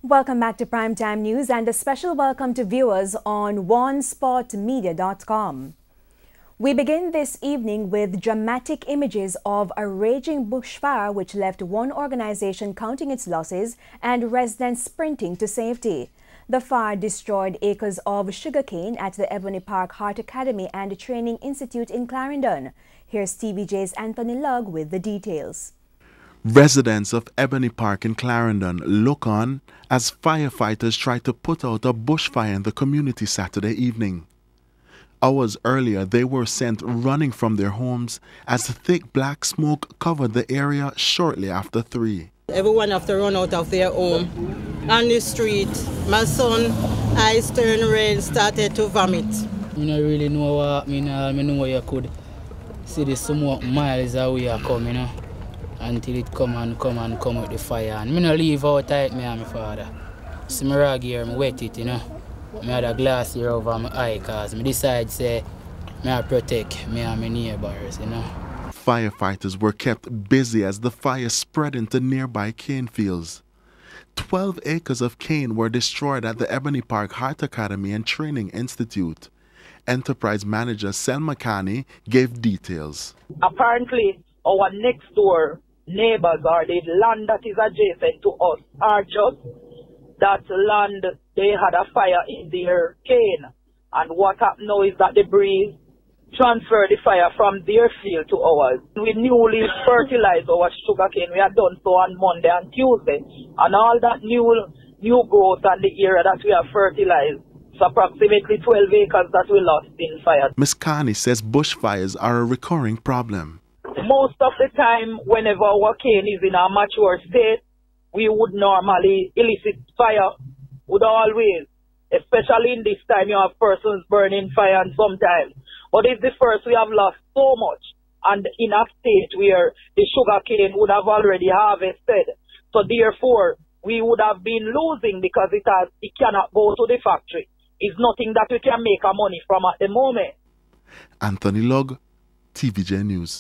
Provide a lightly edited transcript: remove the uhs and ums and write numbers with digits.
Welcome back to Primetime News and a special welcome to viewers on onesportmedia.com. We begin this evening with dramatic images of a raging bushfire which left one organization counting its losses and residents sprinting to safety. The fire destroyed acres of sugarcane at the Ebony Park Heart Academy and Training Institute in Clarendon. Here's TVJ's Anthony Lugg with the details. Residents of Ebony Park in Clarendon look on as firefighters try to put out a bushfire in the community Saturday evening. Hours earlier, they were sent running from their homes as thick black smoke covered the area shortly after 3. Everyone have to run out of their home. On the street, my son, eyes turned red, started to vomit. I don't really know what I know you could see the smoke miles away come, until it come with the fire. And I don't leave out tight, me and my father. See my rag here, I wet it, I had a glass here over my eye because I decide say I protect me and my neighbors, Firefighters were kept busy as the fire spread into nearby cane fields. 12 acres of cane were destroyed at the Ebony Park Heart Academy and Training Institute. Enterprise manager Selma Kani gave details. Apparently, our next door neighbors or the land that is adjacent to us are just that land. They had a fire in their cane, and what happened now is that the breeze transferred the fire from their field to ours. We newly fertilized our sugarcane. We had done so on Monday and Tuesday, and all that new growth and the area that we have fertilized, it's approximately 12 acres that we lost in fire. Ms. Kani says bushfires are a recurring problem. Most of the time, whenever our cane is in a mature state, we would normally elicit fire, would always, especially in this time, you have persons burning fire and sometimes. But it's the first we have lost so much, and in a state where the sugar cane would have already harvested. So therefore, we would have been losing because it cannot go to the factory. It's nothing that we can make our money from at the moment. Anthony Lugg, TVJ News.